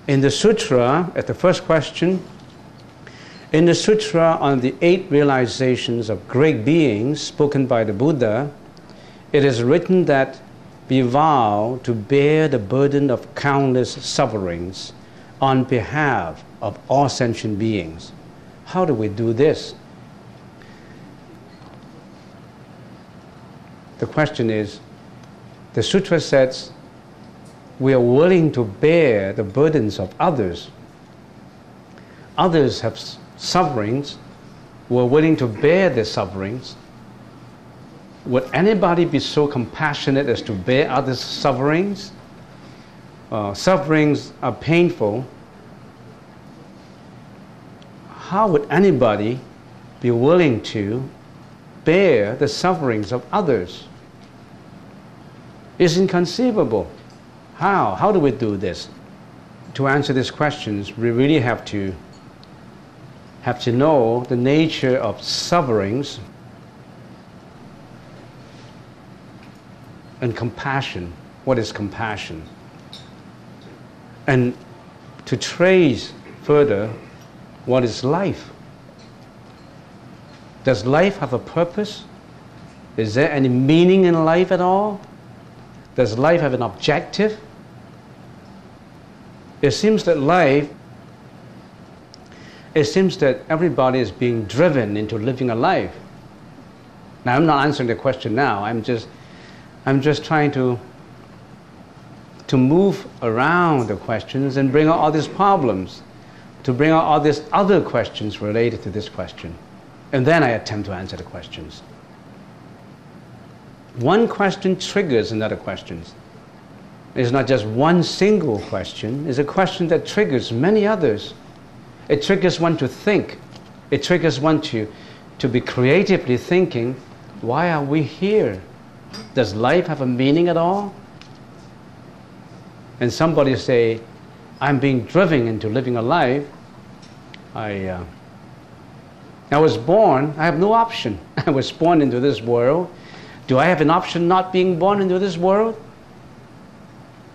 In the sutra, at the first question, in the sutra on the 8 realizations of great beings spoken by the Buddha, it is written that we vow to bear the burden of countless sufferings on behalf of all sentient beings. How do we do this? The question is, the sutra says, we are willing to bear the burdens of others. Others have sufferings. We're willing to bear their sufferings. Would anybody be so compassionate as to bear others' sufferings? Sufferings are painful. How would anybody be willing to bear the sufferings of others? It's inconceivable. How do we do this? To answer these questions, we really have to know the nature of sufferings and compassion. What is compassion? And to trace further, what is life? Does life have a purpose? Is there any meaning in life at all? Does life have an objective? It seems that everybody is being driven into living a life. Now, I'm not answering the question now. I'm just trying to move around the questions and bring out all these problems, to bring out all these other questions related to this question. And then I attempt to answer the questions. One question triggers another question. It's not just one single question. It's a question that triggers many others. It triggers one to think. It triggers one to be creatively thinking, why are we here? Does life have a meaning at all? And somebody say, I'm being driven into living a life. I was born, I have no option. I was born into this world. Do I have an option not being born into this world?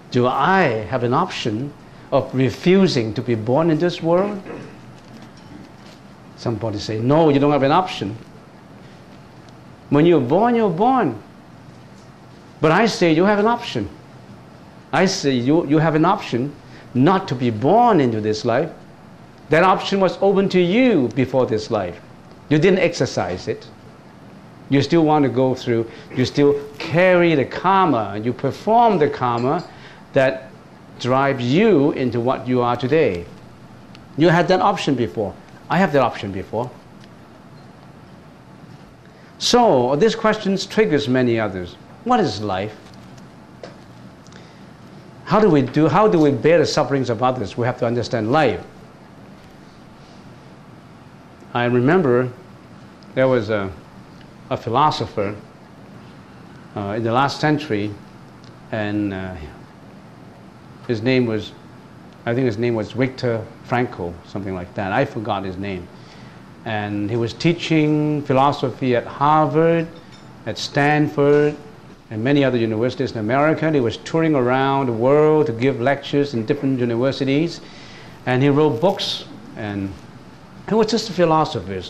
Do I have an option of refusing to be born in this world? Somebody say, no, you don't have an option. When you're born, you're born. But I say you have an option. I say you have an option not to be born into this life. That option was open to you before this life. You didn't exercise it. You still want to go through, you still carry the karma, you perform the karma that drives you into what you are today. You had that option before. I have that option before. So, this question triggers many others. What is life? How do we bear the sufferings of others? We have to understand life. I remember there was a philosopher in the last century, and his name was, I think his name was Viktor Frankl, something like that. I forgot his name. And he was teaching philosophy at Harvard, at Stanford, and many other universities in America. He was touring around the world to give lectures in different universities. And he wrote books, and he was just a philosopher.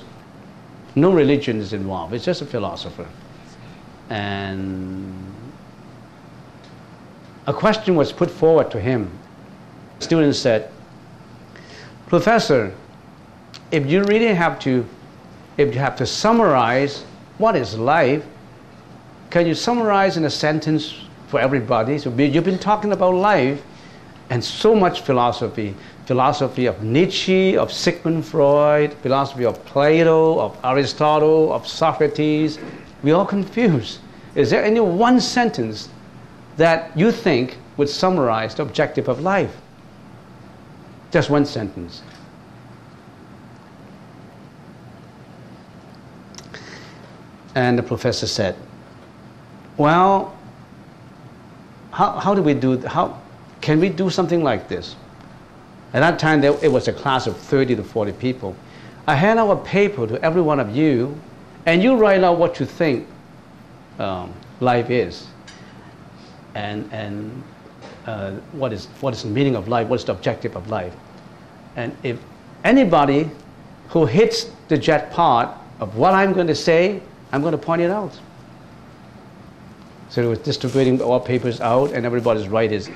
No religion is involved. It's just a philosopher. And a question was put forward to him. Students said, Professor, if you have to summarize what is life, can you summarize in a sentence for everybody? So you've been talking about life and so much philosophy. Philosophy of Nietzsche, of Sigmund Freud, philosophy of Plato, of Aristotle, of Socrates. We're all confused. Is there any one sentence that you think would summarize the objective of life? Just one sentence. And the professor said, well, how can we do something like this? At that time, it was a class of 30 to 40 people. I hand out a paper to every one of you, and you write out what you think life is, and what is the meaning of life, what is the objective of life. And if anybody who hits the jackpot of what I'm going to say, I'm going to point it out. So it was distributing all papers out, and everybody's write his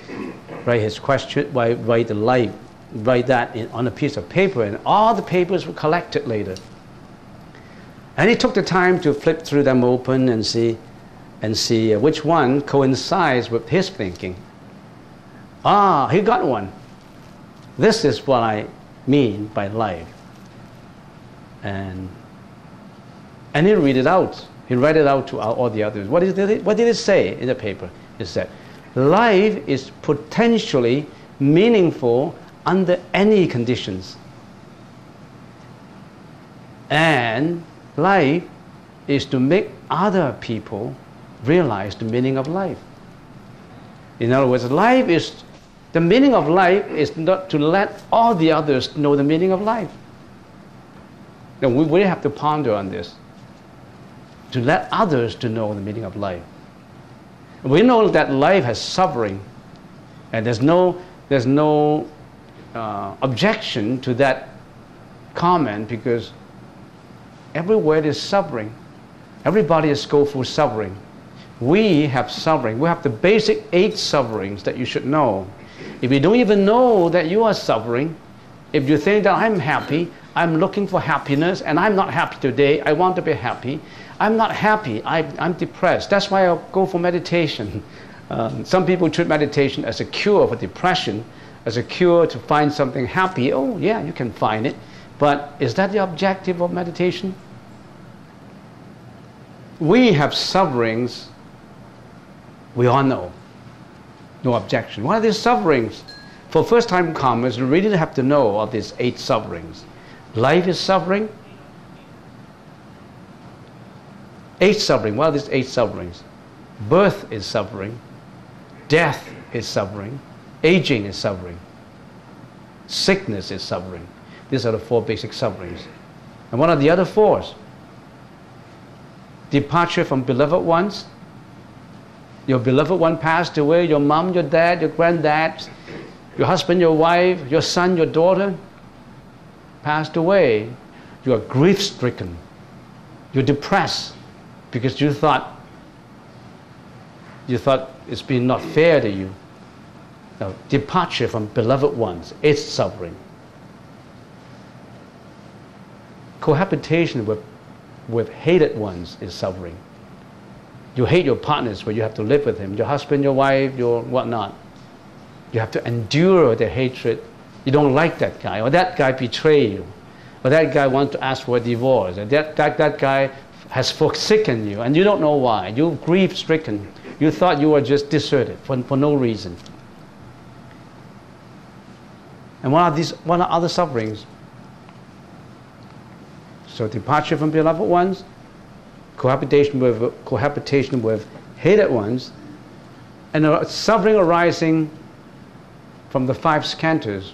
question, write the life, write that on a piece of paper, and all the papers were collected later. And he took the time to flip through them open and see which one coincides with his thinking. Ah, he got one. This is what I mean by life. And he read it out. He read it out to all the others. What did it say in the paper? It said, life is potentially meaningful under any conditions. And life is to make other people realize the meaning of life. In other words, the meaning of life is not to let all the others know the meaning of life. Now, we really have to ponder on this. To let others to know the meaning of life. We know that life has suffering, and there's no objection to that comment, because everywhere there's suffering. Everybody is go through suffering. We have suffering. We have the basic 8 sufferings that you should know. If you don't even know that you are suffering, if you think that I'm happy, I'm looking for happiness, and I'm not happy today, I want to be happy. I'm not happy, I'm depressed. That's why I'll go for meditation. Some people treat meditation as a cure for depression, as a cure to find something happy. Oh yeah, you can find it. But is that the objective of meditation? We have sufferings, we all know. No objection. What are these sufferings? For first-time comers, we really have to know of these 8 sufferings. Life is suffering. 8 suffering. What are these 8 sufferings? Birth is suffering. Death is suffering. Aging is suffering. Sickness is suffering. These are the 4 basic sufferings. And what are the other 4s? Departure from beloved ones. Your beloved one passed away. Your mom, your dad, your granddad, your husband, your wife, your son, your daughter passed away. You are grief-stricken. You're depressed because you thought it's been not fair to you. Now, departure from beloved ones, it's suffering. Cohabitation with hated ones is suffering. You hate your partners, but you have to live with him. Your husband, your wife, your whatnot. You have to endure the hatred. You don't like that guy, or that guy betrayed you, or that guy wants to ask for a divorce, or that guy has forsaken you, and you don't know why. You're grief-stricken. You thought you were just deserted for no reason. And what are other sufferings? So departure from beloved ones, cohabitation with hated ones, and suffering arising from the 5 skandhas.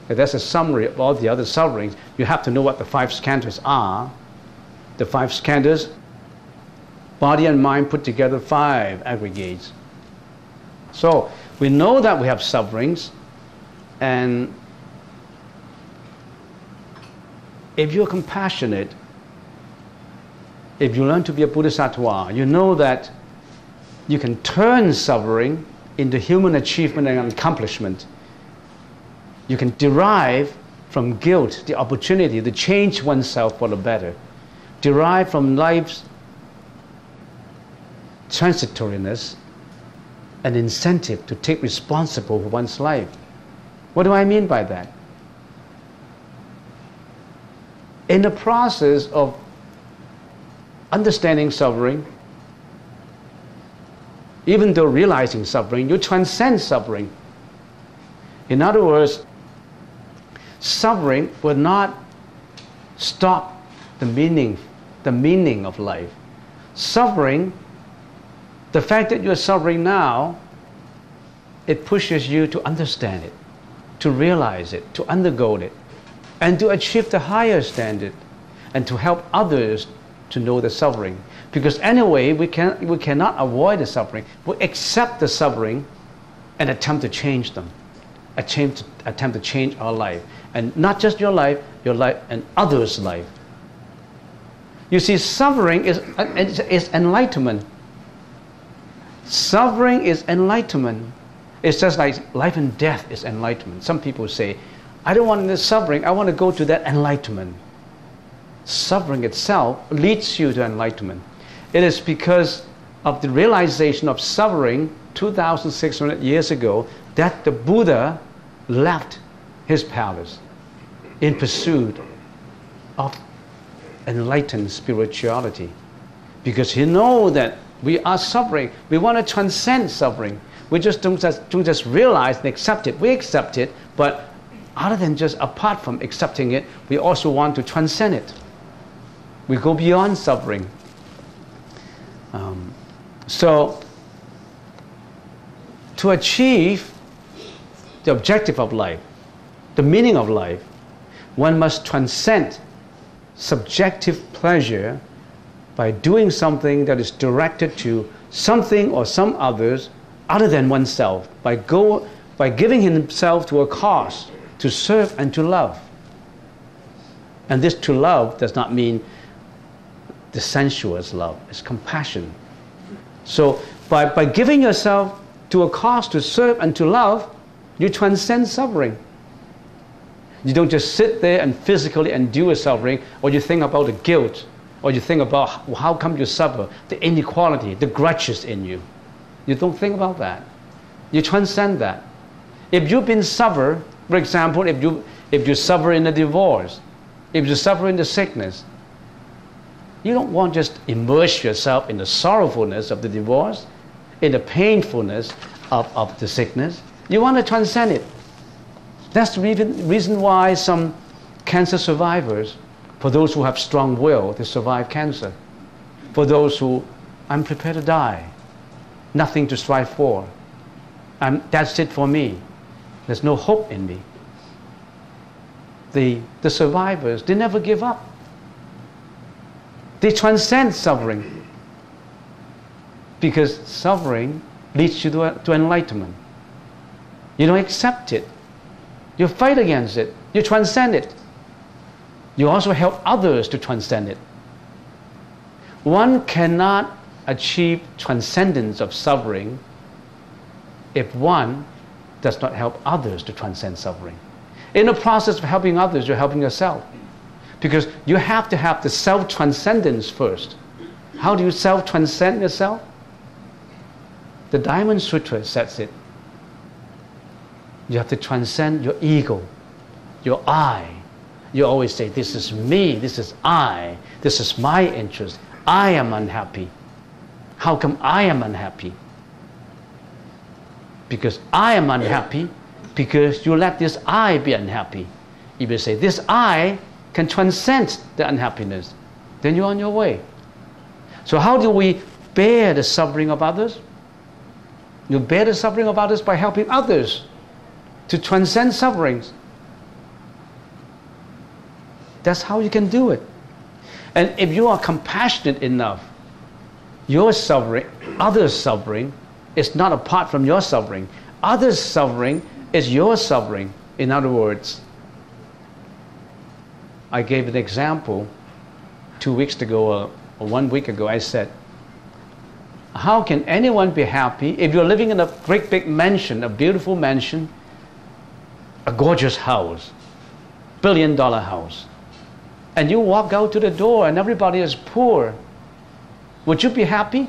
If that's a summary of all the other sufferings. You have to know what the 5 skandhas are. The 5 skandhas, body and mind put together, 5 aggregates. So we know that we have sufferings, and if you're compassionate, if you learn to be a bodhisattva, you know that you can turn suffering into human achievement and accomplishment. You can derive from guilt the opportunity to change oneself for the better. Derive from life's transitoriness an incentive to take responsibility for one's life. What do I mean by that? In the process of understanding suffering, even though realizing suffering, you transcend suffering. In other words, suffering will not stop the meaning of life. suffering, the fact that you're suffering now, it pushes you to understand it, to realize it, to undergo it, and to achieve the higher standard, and to help others to know the suffering. Because anyway, we cannot avoid the suffering. We accept the suffering and attempt to change them, attempt to change our life. And not just your life and others' life. You see, suffering is enlightenment. Suffering is enlightenment. It's just like life and death is enlightenment. Some people say, I don't want this suffering, I want to go to that enlightenment. Suffering itself leads you to enlightenment. It is because of the realization of suffering 2,600 years ago that the Buddha left his palace in pursuit of enlightened spirituality. Because he knows that we are suffering. We want to transcend suffering. We just don't just realize and accept it. We accept it, but other than just apart from accepting it, we also want to transcend it. We go beyond suffering. So, to achieve the objective of life, the meaning of life, one must transcend subjective pleasure by doing something that is directed to something or some others other than oneself, by giving himself to a cause, to serve and to love. And this to love does not mean the sensuous love, it's compassion. So by giving yourself to a cause to serve and to love, you transcend suffering. You don't just sit there and physically endure suffering, or you think about the guilt, or you think about how come you suffer, the inequality, the grudges in you. You don't think about that. You transcend that. If you've been suffer, for example, if you suffer in a divorce, if you suffer in the sickness, you don't want to just immerse yourself in the sorrowfulness of the divorce, in the painfulness of the sickness. You want to transcend it. That's the reason why some cancer survivors, for those who have strong will to survive cancer, for those who, I'm prepared to die, nothing to strive for, that's it for me, there's no hope in me. The survivors, they never give up. They transcend suffering, because suffering leads you to enlightenment. You don't accept it. You fight against it. You transcend it. You also help others to transcend it. One cannot achieve transcendence of suffering if one does not help others to transcend suffering. In the process of helping others, you're helping yourself. Because you have to have the self-transcendence first. How do you self-transcend yourself? The Diamond Sutra says it. You have to transcend your ego, your I. You always say, this is me, this is I, this is my interest. I am unhappy. How come I am unhappy? Because I am unhappy because you let this I be unhappy. If you say, this I can transcend the unhappiness, then you're on your way. So how do we bear the suffering of others? You bear the suffering of others by helping others to transcend sufferings. That's how you can do it. And if you are compassionate enough, your suffering, others' suffering, is not apart from your suffering. Others' suffering is your suffering. In other words, I gave an example 2 weeks ago or 1 week ago. I said, how can anyone be happy if you're living in a great big mansion, a beautiful mansion, a gorgeous house, $1 billion house, and you walk out to the door and everybody is poor? Would you be happy?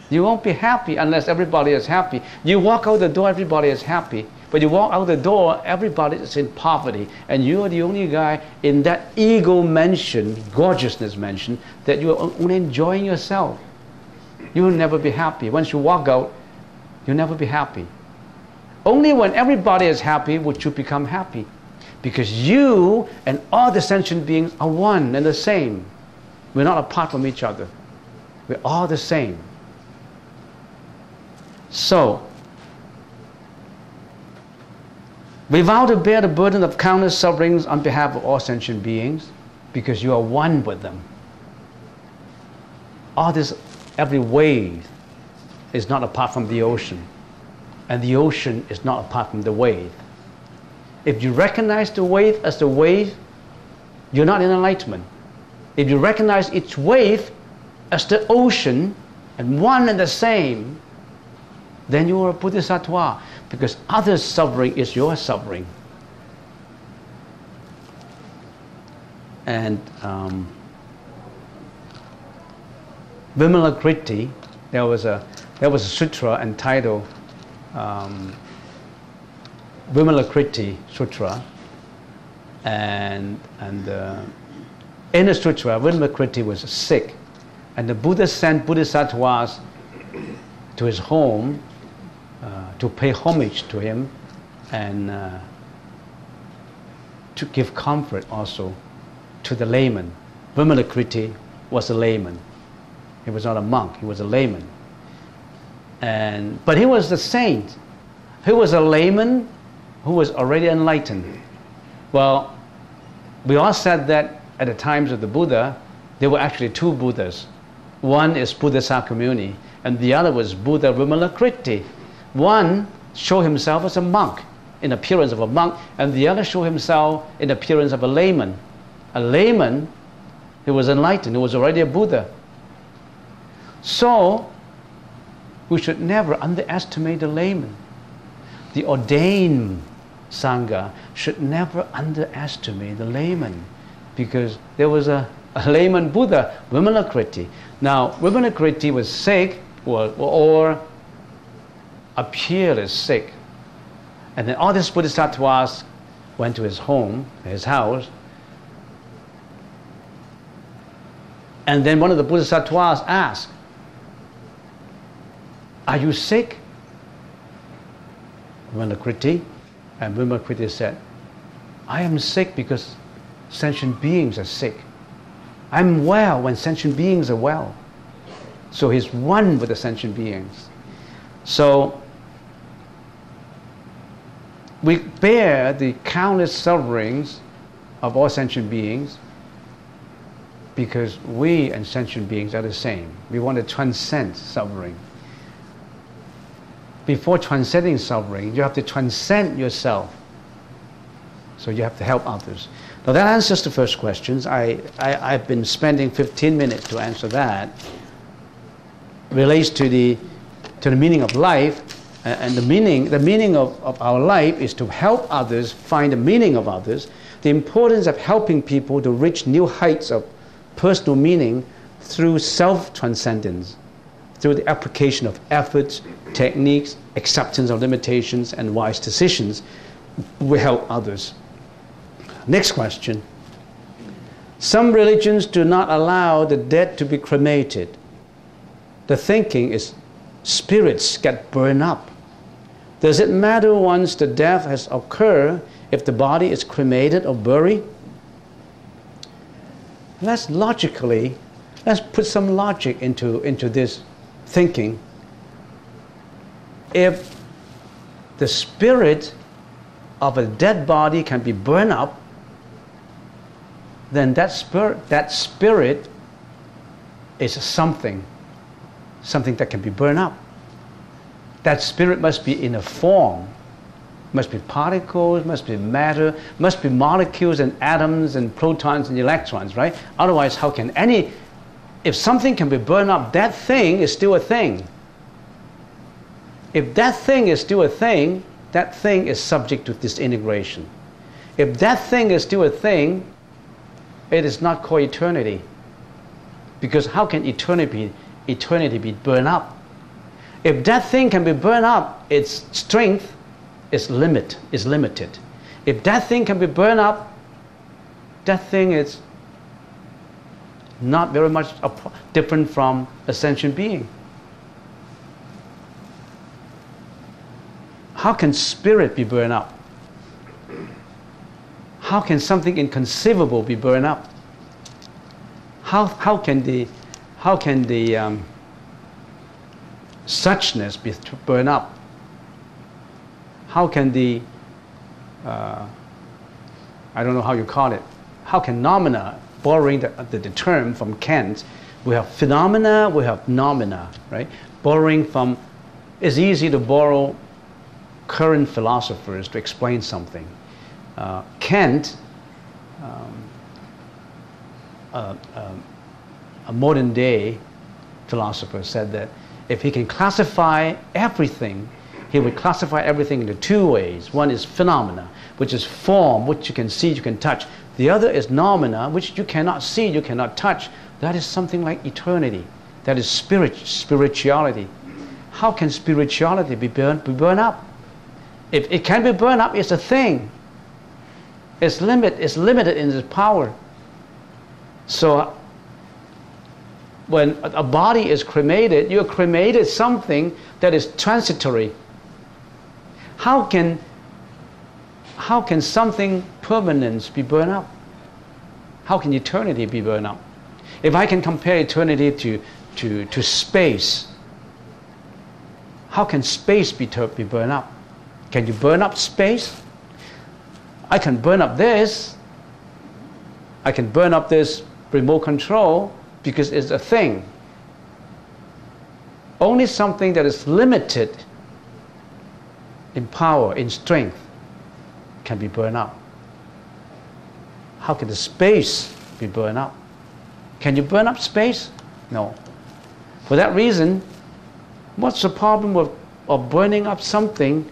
You won't be happy unless everybody is happy. You walk out the door, everybody is happy. But you walk out the door, everybody is in poverty, and you are the only guy in that ego mansion, gorgeousness mansion, that you are only enjoying yourself. You will never be happy. Once you walk out, you'll never be happy. Only when everybody is happy would you become happy. Because you and all the sentient beings are one and the same. We're not apart from each other. We're all the same. So, we vow to bear the burden of countless sufferings on behalf of all sentient beings because you are one with them. All this, every wave is not apart from the ocean, and the ocean is not apart from the wave. If you recognize the wave as the wave, you're not in enlightenment. If you recognize each wave as the ocean and one and the same, then you are a bodhisattva, because others' suffering is your suffering. And Vimalakirti, there was a sutra entitled Vimalakirti Sutra, and in the sutra, Vimalakirti was sick, and the Buddha sent bodhisattvas to his home to pay homage to him and to give comfort also to the layman. Vimalakirti was a layman. He was not a monk, he was a layman. But he was the saint. He was a layman who was already enlightened. Well, we all said that at the times of the Buddha, there were actually two Buddhas. One is Buddha Sakyamuni, and the other was Buddha Vimalakirti. One showed himself as a monk, in appearance of a monk, and the other showed himself in appearance of a layman. A layman who was enlightened, who was already a Buddha. So, we should never underestimate the layman. The ordained Sangha should never underestimate the layman, because there was a layman Buddha, Vimalakirti. Now, Vimalakirti was sick or appeared as sick. And then all these bodhisattvas went to his home, his house. And then one of the bodhisattvas asked, "Are you sick?" Vimalakirti. And Vimalakirti said, "I am sick because sentient beings are sick. I'm well when sentient beings are well." So he's one with the sentient beings. So we bear the countless sufferings of all sentient beings because we and sentient beings are the same. We want to transcend suffering. Before transcending suffering, you have to transcend yourself. So you have to help others. Now that answers the first questions. I've been spending 15 minutes to answer that. Relates to the meaning of life, and the meaning of our life is to help others find the meaning of others. The importance of helping people to reach new heights of personal meaning through self-transcendence, through the application of efforts, techniques, acceptance of limitations, and wise decisions, will help others. Next question. Some religions do not allow the dead to be cremated. The thinking is spirits get burned up. Does it matter once the death has occurred if the body is cremated or buried? Let's put some logic into this thinking. If the spirit of a dead body can be burned up, then that spirit is something that can be burned up. That spirit must be in a form, must be particles, must be matter, must be molecules and atoms and protons and electrons, right? Otherwise, how can if something can be burned up, that thing is still a thing. If that thing is still a thing, that thing is subject to disintegration. If that thing is still a thing, it is not called eternity. Because how can eternity be burned up? If that thing can be burned up, its strength is limited. If that thing can be burned up, that thing is not very much different from a sentient being. How can spirit be burned up? How can something inconceivable be burned up? How can the how can the suchness be burned up? How can the, I don't know how you call it, how can nomina, borrowing the term from Kant, we have phenomena, we have nomina, right? Borrowing from, it's easy to borrow current philosophers to explain something. Kant, a modern day philosopher, said that if he can classify everything, he would classify everything into two ways. One is phenomena, which is form, which you can see, you can touch. The other is nomina, which you cannot see, you cannot touch. That is something like eternity. That is spirituality. How can spirituality be burned up? If it can be burned up, it's a thing. It's limited in its power. So when a body is cremated, you cremated something that is transitory. How can something permanent be burned up? How can eternity be burned up? If I can compare eternity to space, how can space be burned up? Can you burn up space? I can burn up this. I can burn up this remote control because it's a thing. Only something that is limited in power, in strength, can be burned up. How can the space be burned up? Can you burn up space? No. For that reason, what's the problem of burning up something,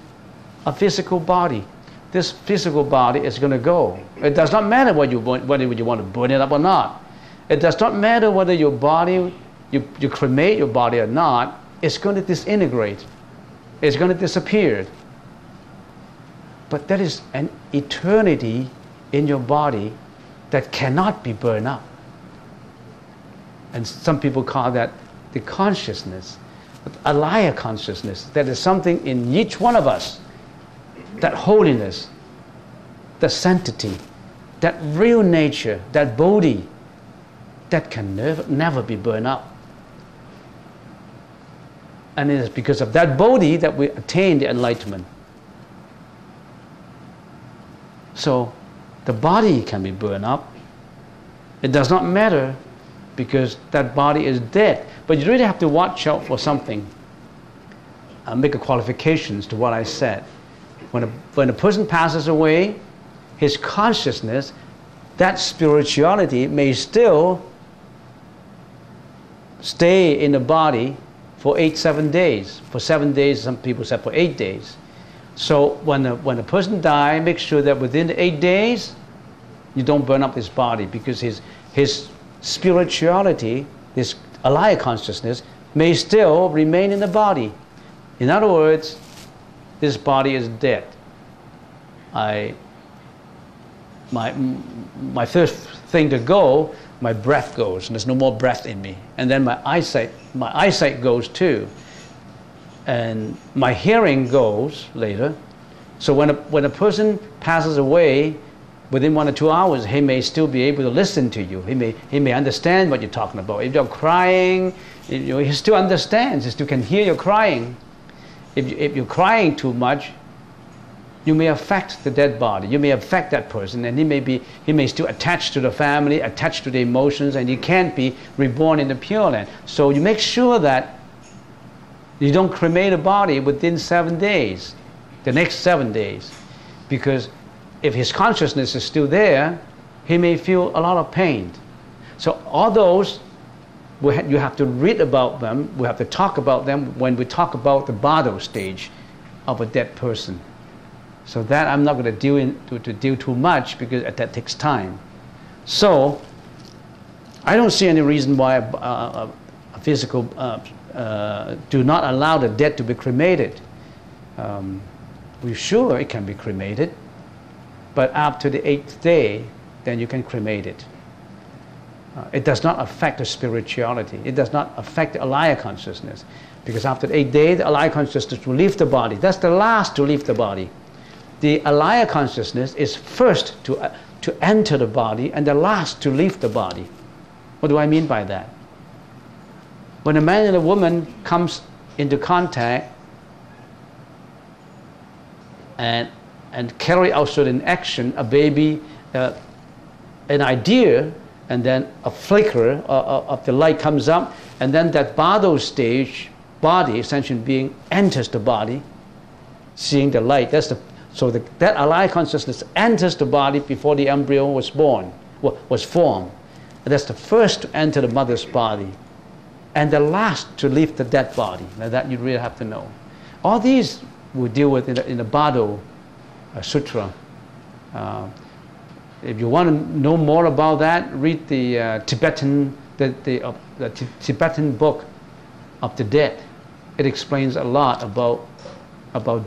a physical body? This physical body is going to go. It does not matter whether you want to burn it up or not. It does not matter whether your body, you cremate your body or not, it's going to disintegrate. It's going to disappear. But there is an eternity in your body that cannot be burned up. And some people call that the consciousness, a alaya consciousness. That is something in each one of us, that holiness, the sanctity, that real nature, that bodhi, that can never be burned up. And it is because of that bodhi that we attain the enlightenment. So the body can be burned up. It does not matter because that body is dead. But you really have to watch out for something. Make a qualifications to what I said. When a person passes away, his consciousness, that spirituality may still stay in the body for 7 days. For 7 days, some people said for 8 days. So when a person dies, make sure that within the 8 days, you don't burn up his body, because his spirituality, this alaya consciousness, may still remain in the body. In other words, this body is dead. My first thing to go, my breath goes, and there's no more breath in me. And then my eyesight goes too. And my hearing goes later. So when a person passes away, within 1 or 2 hours, he may still be able to listen to you. He may understand what you're talking about. If you're crying, he still understands. He still can hear you crying. If you're crying too much, you may affect the dead body. You may affect that person, and he may still attach to the family, attach to the emotions, and he can't be reborn in the Pure Land. So you make sure that you don't cremate a body within 7 days, the next 7 days, because if his consciousness is still there, he may feel a lot of pain. So all those, you have to read about them, we have to talk about them when we talk about the bardo stage of a dead person. So that I'm not going to deal too much, because that takes time. So I don't see any reason why a physical do not allow the dead to be cremated. We're sure it can be cremated, but after the 8th day, then you can cremate it. It does not affect the spirituality. It does not affect the alaya consciousness, because after the 8th day, the alaya consciousness will leave the body. That's the last to leave the body. The alaya consciousness is first to enter the body and the last to leave the body. What do I mean by that? when a man and a woman comes into contact and carry out certain action, a baby, an idea, and then a flicker of the light comes up, and then that bottle stage, body, sentient being, enters the body, seeing the light. That alive consciousness enters the body before the embryo was born, was formed. And that's the first to enter the mother's body, and the last to leave the dead body. Now that you really have to know. All these we deal with in the Bado Sutra. If you want to know more about that, read the Tibetan book of the dead. It explains a lot about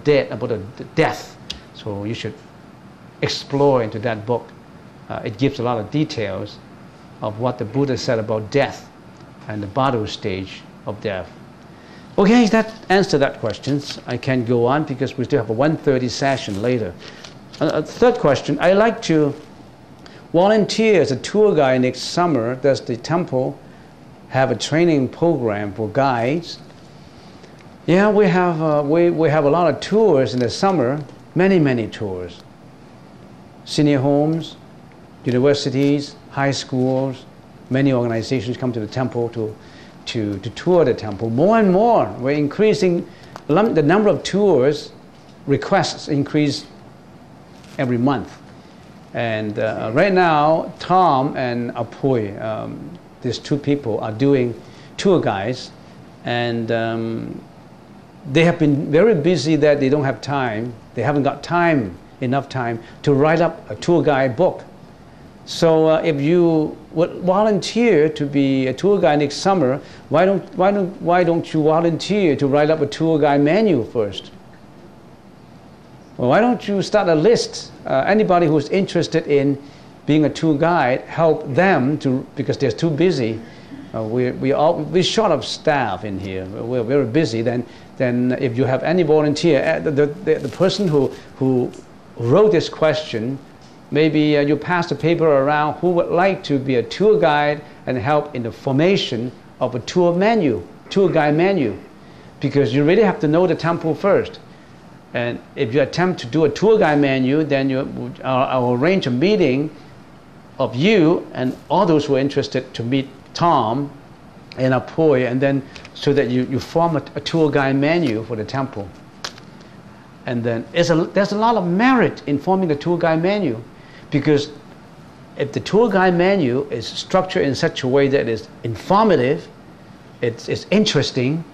death. So you should explore into that book. It gives a lot of details of what the Buddha said about death and the Bado stage of death. Okay, that answers that question. I can go on because we still have a 1:30 session later. Third question, I like to volunteer as a tour guide next summer. Does the temple have a training program for guides? Yeah, we have a lot of tours in the summer, many tours. Senior homes, universities, high schools, many organizations come to the temple to tour the temple. More and more, we're increasing the number of tours. Requests increase every month. And right now, Tom and Apoy, these two people, are doing tour guides, and they have been very busy that they don't have time. They haven't got enough time to write up a tour guide book. So if you would volunteer to be a tour guide next summer, why don't you volunteer to write up a tour guide manual first? Well, why don't you start a list? Anybody who's interested in being a tour guide, help them to, because they're too busy. We're short of staff in here. We're very busy. Then if you have any volunteer, the person who wrote this question, maybe you pass the paper around who would like to be a tour guide and help in the formation of a tour guide menu, because you really have to know the temple first. And if you attempt to do a tour guide menu, then I'll arrange a meeting of you and all those who are interested to meet Tom and Apoy, and then so that you form a tour guide menu for the temple. And then there's a lot of merit in forming the tour guide menu, because if the tour guide menu is structured in such a way that it is informative, it's interesting,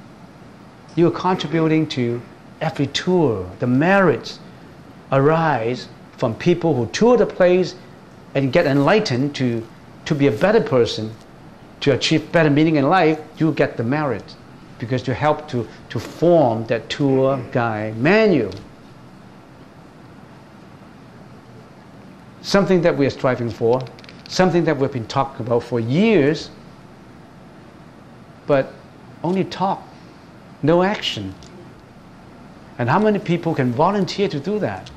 you're contributing to every tour. The merits arise from people who tour the place and get enlightened to be a better person, to achieve better meaning in life. You get the merit because you help to form that tour guide manual. Something that we are striving for, something that we've been talking about for years, but only talk, no action. And how many people can volunteer to do that?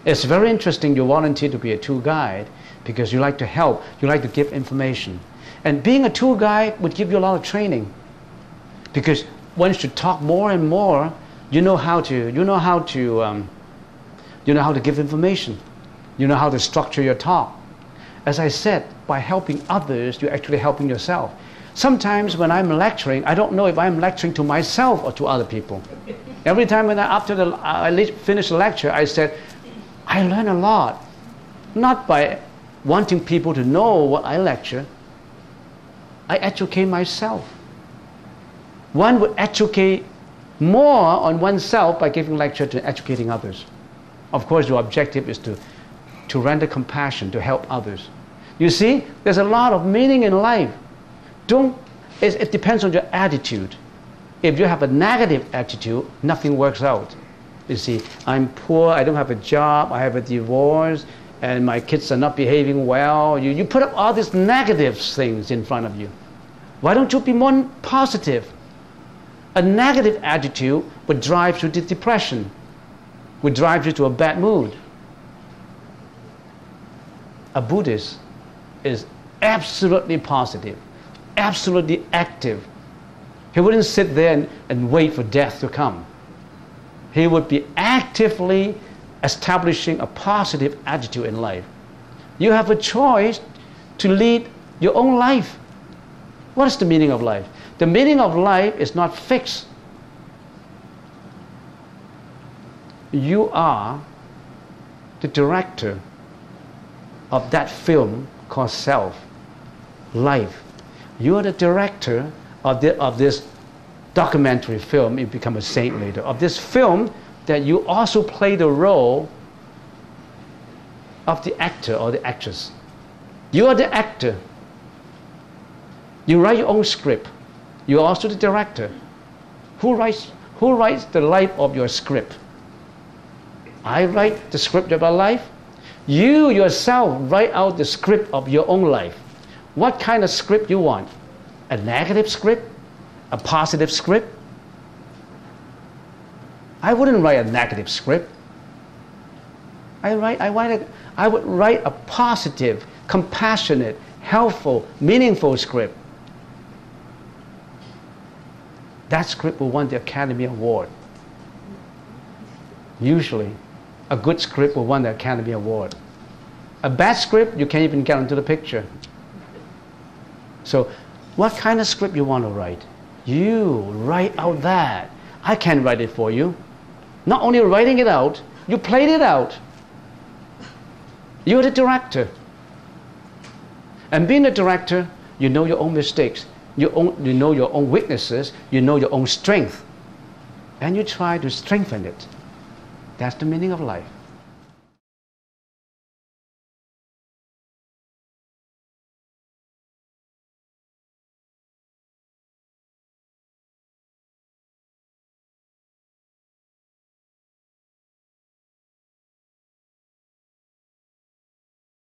It's very interesting you volunteer to be a tour guide because you like to help, you like to give information. And being a tour guide would give you a lot of training, because once you talk more and more, you know how to give information. You know how to structure your talk. As I said, by helping others, you're actually helping yourself. Sometimes when I'm lecturing, I don't know if I'm lecturing to myself or to other people. Every time after I finish the lecture, I said, I learn a lot. Not by wanting people to know what I lecture. I educate myself. One would educate more on oneself by giving lecture to educating others. Of course, your objective is to render compassion, to help others. You see, there's a lot of meaning in life. It depends on your attitude. If you have a negative attitude, nothing works out. You see, I'm poor, I don't have a job, I have a divorce, and my kids are not behaving well. You put up all these negative things in front of you. Why don't you be more positive? A negative attitude would drive you to depression, would drive you to a bad mood. A Buddhist is absolutely positive, absolutely active, He wouldn't sit there and wait for death to come. He would be actively establishing a positive attitude in life. You have a choice to lead your own life. What is the meaning of life? The meaning of life is not fixed. You are the director of that film called self, life. You are the director of this documentary film. You become a saint later. Of this film that you also play the role of the actor or the actress. You are the actor. You write your own script. You are also the director. Who writes the life of your script? I write the script of our life. You yourself write out the script of your own life. What kind of script you want? A negative script? A positive script? I wouldn't write a negative script. I would write a positive, compassionate, helpful, meaningful script. That script will win the Academy Award. Usually, a good script will win the Academy Award. A bad script, you can't even get into the picture. So, what kind of script you want to write? You write out that. I can't write it for you. Not only writing it out, you played it out. You're the director. And being a director, you know your own mistakes. You know your own weaknesses. You know your own strength. And you try to strengthen it. That's the meaning of life.